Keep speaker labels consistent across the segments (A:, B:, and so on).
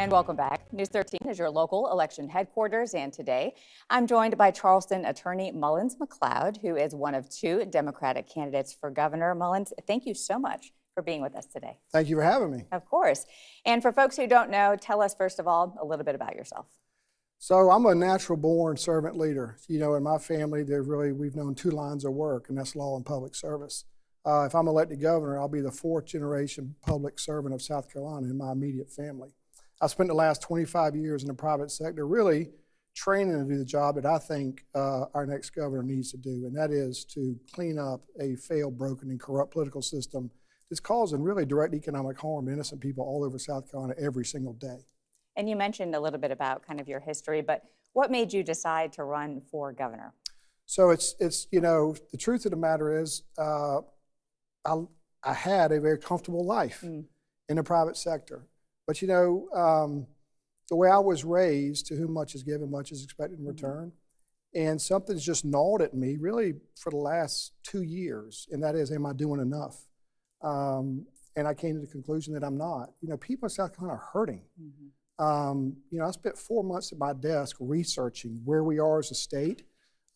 A: And welcome back. News 13 is your local election headquarters, and today I'm joined by Charleston attorney Mullins McLeod, who is one of two Democratic candidates for governor. Mullins, thank you so much for being with us today.
B: Thank you for having me.
A: Of course. And for folks who don't know, tell us first of all a little bit about yourself.
B: So I'm a natural born servant leader. You know, in my family, we've known two lines of work, and that's law and public service. If I'm elected governor, I'll be the fourth generation public servant of South Carolina in my immediate family. I spent the last 25 years in the private sector really training to do the job that I think our next governor needs to do, and that is to clean up a failed, broken, and corrupt political system that's causing really direct economic harm to innocent people all over South Carolina every single day.
A: And you mentioned a little bit about kind of your history, but what made you decide to run for governor?
B: So it's you know, the truth of the matter is I had a very comfortable life in the private sector. But you know, the way I was raised, to whom much is given, much is expected in return. And something's just gnawed at me really for the last 2 years, and that is, am I doing enough? And I came to the conclusion that I'm not. You know, people in South Carolina are hurting. You know, I spent 4 months at my desk researching where we are as a state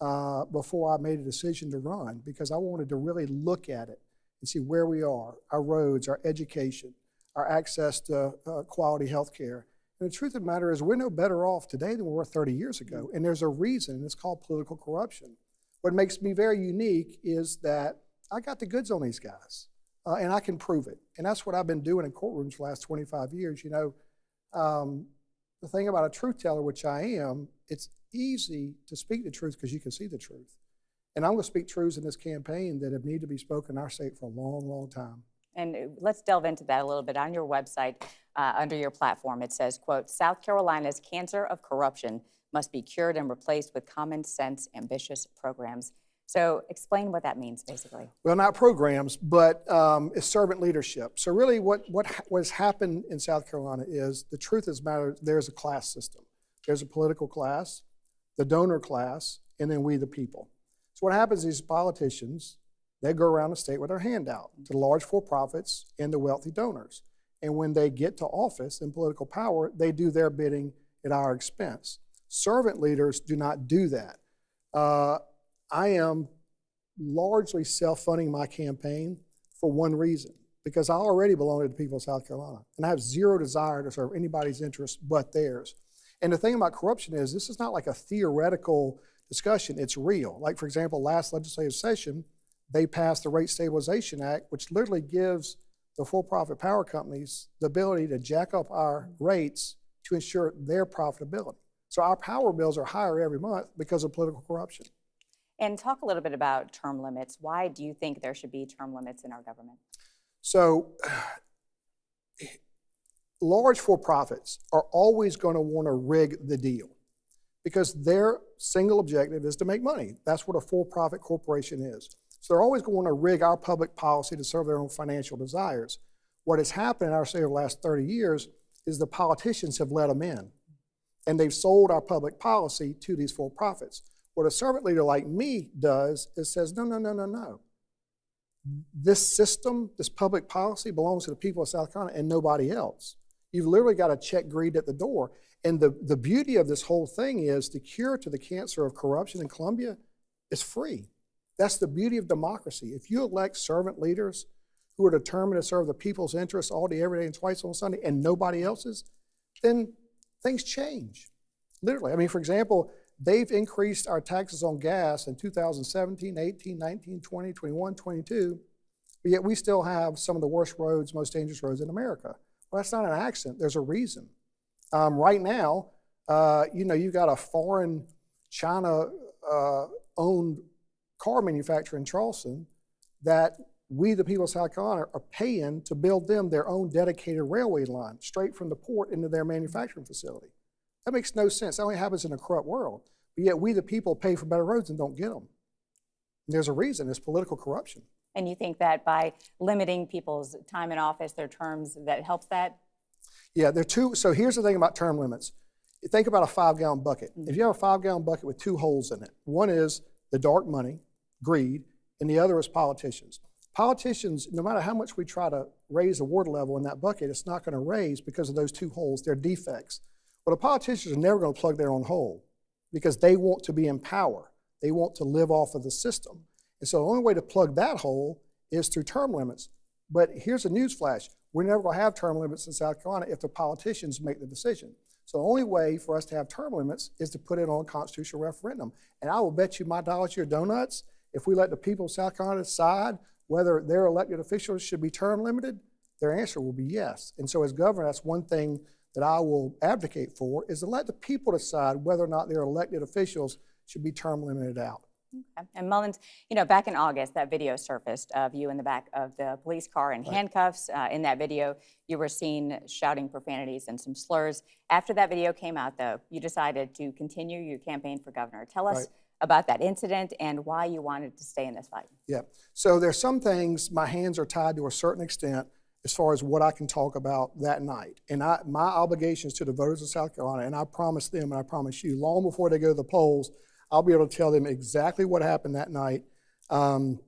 B: before I made a decision to run, because I wanted to really look at it and see where we are, our roads, our education, our access to quality health care. And the truth of the matter is, we're no better off today than we were 30 years ago. And there's a reason, and it's called political corruption. What makes me very unique is that I got the goods on these guys, and I can prove it. And that's what I've been doing in courtrooms for the last 25 years. You know, the thing about a truth teller, which I am, it's easy to speak the truth because you can see the truth. And I'm going to speak truths in this campaign that have needed to be spoken in our state for a long, long time.
A: And let's delve into that a little bit. On your website, under your platform, it says, quote, South Carolina's cancer of corruption must be cured and replaced with common sense, ambitious programs. So explain what that means, basically.
B: Well, not programs, but it's servant leadership. So really what has happened in South Carolina is, the truth is matter, there's a class system. There's a political class, the donor class, and then we the people. So what happens is politicians, they go around the state with their hand out to the large for-profits and the wealthy donors. And when they get to office and political power, they do their bidding at our expense. Servant leaders do not do that. I am largely self-funding my campaign for one reason, because I already belong to the people of South Carolina, and I have zero desire to serve anybody's interests but theirs. And the thing about corruption is, this is not like a theoretical discussion, it's real. Like, for example, last legislative session, they passed the Rate Stabilization Act, which literally gives the for-profit power companies the ability to jack up our rates to ensure their profitability. So our power bills are higher every month because of political corruption.
A: And talk a little bit about term limits. Why do you think there should be term limits in our government?
B: So large for-profits are always going to want to rig the deal, because their single objective is to make money. That's what a for-profit corporation is. So they're always going to rig our public policy to serve their own financial desires. What has happened in our state over the last 30 years is the politicians have let them in, and they've sold our public policy to these for-profits. What a servant leader like me does is says, no, no, no, no, no. This system, this public policy belongs to the people of South Carolina and nobody else. You've literally got to check greed at the door. And the beauty of this whole thing is, the cure to the cancer of corruption in Columbia is free. That's the beauty of democracy. If you elect servant leaders who are determined to serve the people's interests all day, every day, and twice on Sunday, and nobody else's, then things change, literally. I mean, for example, they've increased our taxes on gas in 2017, 18, 19, 20, 21, 22, but yet we still have some of the worst roads, most dangerous roads in America. Well, that's not an accident. There's a reason. Right now, you know, you've got a foreign China-owned car manufacturer in Charleston that we, the people of South Carolina, are paying to build them their own dedicated railway line straight from the port into their manufacturing facility. That makes no sense. That only happens in a corrupt world. But yet we, the people, pay for better roads and don't get them. And there's a reason. It's political corruption.
A: And you think that by limiting people's time in office, their terms, that helps that?
B: Yeah, there are two. So here's the thing about term limits. Think about a 5-gallon bucket. If you have a 5-gallon bucket with 2 holes in it, one is the dark money, greed, and the other is politicians. Politicians, no matter how much we try to raise the water level in that bucket, it's not going to raise because of those two holes. They're defects. Well, the politicians are never going to plug their own hole because they want to be in power. They want to live off of the system. And so the only way to plug that hole is through term limits. But here's a news flash. We're never going to have term limits in South Carolina if the politicians make the decision. So the only way for us to have term limits is to put it on a constitutional referendum. And I will bet you my dollars to your donuts, if we let the people of South Carolina decide whether their elected officials should be term limited, their answer will be yes. And so as governor, that's one thing that I will advocate for, is to let the people decide whether or not their elected officials should be term limited out.
A: Okay. And Mullins, you know, back in August, that video surfaced of you in the back of the police car in handcuffs. In that video, you were seen shouting profanities and some slurs. After that video came out, though, you decided to continue your campaign for governor. Tell us about that incident and why you wanted to stay in this fight.
B: Yeah. So there's some things, my hands are tied to a certain extent as far as what I can talk about that night. And my obligations to the voters of South Carolina, and I promise them and I promise you, long before they go to the polls, I'll be able to tell them exactly what happened that night. And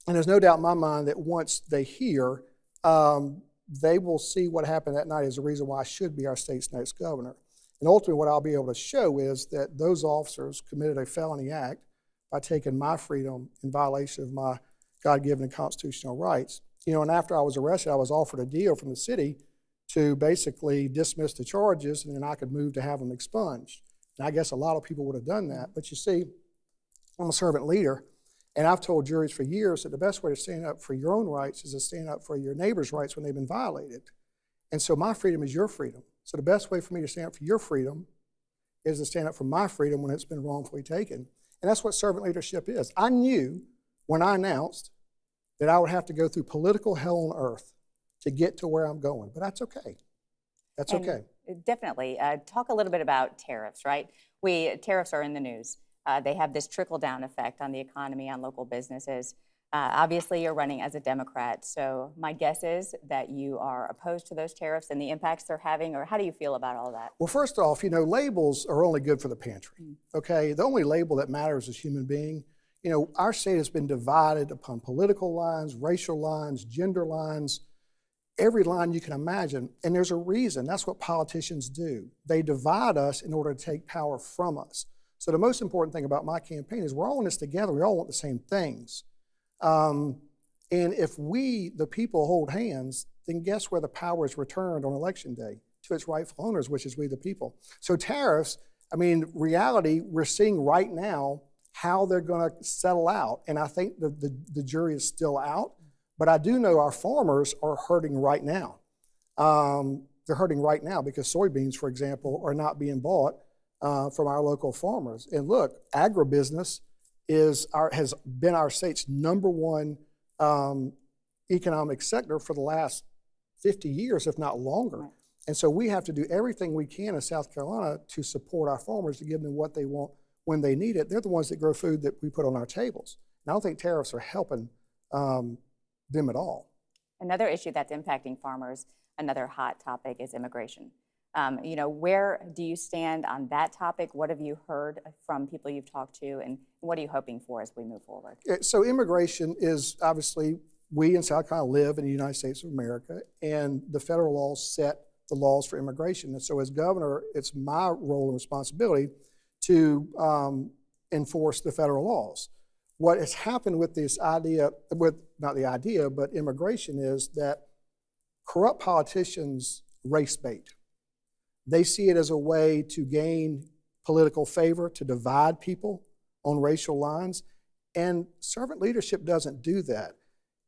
B: there's no doubt in my mind that once they hear, they will see what happened that night as a reason why I should be our state's next governor. And ultimately what I'll be able to show is that those officers committed a felony act by taking my freedom in violation of my God-given and constitutional rights. You know, and after I was arrested, I was offered a deal from the city to basically dismiss the charges, and then I could move to have them expunged. And I guess a lot of people would have done that. But you see, I'm a servant leader, and I've told juries for years that the best way to stand up for your own rights is to stand up for your neighbor's rights when they've been violated. And so my freedom is your freedom. So the best way for me to stand up for your freedom is to stand up for my freedom when it's been wrongfully taken. And that's what servant leadership is. I knew when I announced that I would have to go through political hell on earth to get to where I'm going, but that's okay. That's okay.
A: Definitely. Talk a little bit about tariffs, right? Tariffs are in the news. They have this trickle-down effect on the economy, on local businesses. Obviously, you're running as a Democrat, so my guess is that you are opposed to those tariffs and the impacts they're having, or how do you feel about all that?
B: Well, first off, you know, labels are only good for the pantry, okay? The only label that matters is human being. You know, our state has been divided upon political lines, racial lines, gender lines, every line you can imagine, and there's a reason. That's what politicians do. They divide us in order to take power from us. So the most important thing about my campaign is we're all in this together. We all want the same things. And if we, the people, hold hands, then guess where the power is returned on election day? To its rightful owners, which is we the people. So tariffs, I mean, reality, we're seeing right now how they're going to settle out. And I think the jury is still out. But I do know our farmers are hurting right now. They're hurting right now because soybeans, for example, are not being bought from our local farmers. And look, agribusiness has been our state's #1 economic sector for the last 50 years, if not longer. Right. And so we have to do everything we can in South Carolina to support our farmers, to give them what they want when they need it. They're the ones that grow food that we put on our tables. And I don't think tariffs are helping them at all.
A: Another issue that's impacting farmers, another hot topic, is immigration. You know, where do you stand on that topic? What have you heard from people you've talked to, and what are you hoping for as we move forward?
B: So immigration is obviously, we in South Carolina live in the United States of America, and the federal laws set the laws for immigration. And so as governor, it's my role and responsibility to enforce the federal laws. What has happened with this idea, not the idea, but immigration, is that corrupt politicians race bait. They see it as a way to gain political favor, to divide people on racial lines, and servant leadership doesn't do that.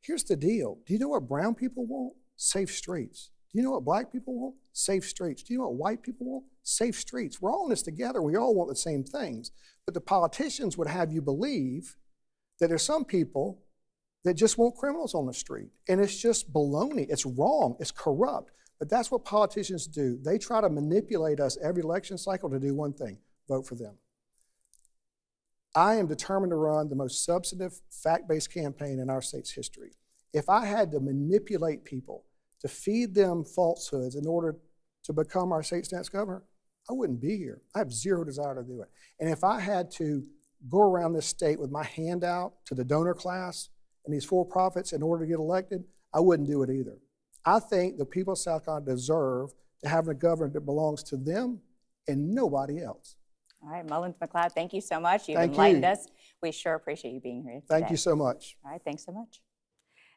B: Here's the deal. Do you know what brown people want? Safe streets. Do you know what black people want? Safe streets. Do you know what white people want? Safe streets. We're all in this together. We all want the same things. But the politicians would have you believe that there's some people that just want criminals on the street. And it's just baloney. It's wrong. It's corrupt. But that's what politicians do. They try to manipulate us every election cycle to do one thing: vote for them. I am determined to run the most substantive, fact-based campaign in our state's history. If I had to manipulate people to feed them falsehoods in order to become our state's next governor, I wouldn't be here. I have zero desire to do it. And if I had to go around this state with my hand out to the donor class and these for-profits in order to get elected, I wouldn't do it either. I think the people of South Carolina deserve to have a government that belongs to them and nobody else.
A: All right, Mullins McLeod, thank you so much. You've
B: Thank
A: enlightened
B: you.
A: us. We sure appreciate you being here today.
B: Thank you so much.
A: All right, thanks so much.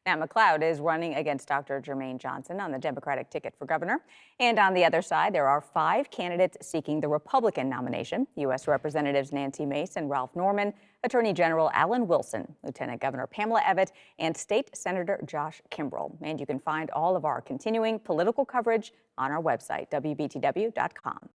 A: Now, McLeod is running against Dr. Jermaine Johnson on the Democratic ticket for governor. And on the other side, there are 5 candidates seeking the Republican nomination: U.S. Representatives Nancy Mace and Ralph Norman, Attorney General Alan Wilson, Lieutenant Governor Pamela Abbott, and State Senator Josh Kimbrell. And you can find all of our continuing political coverage on our website, WBTW.com.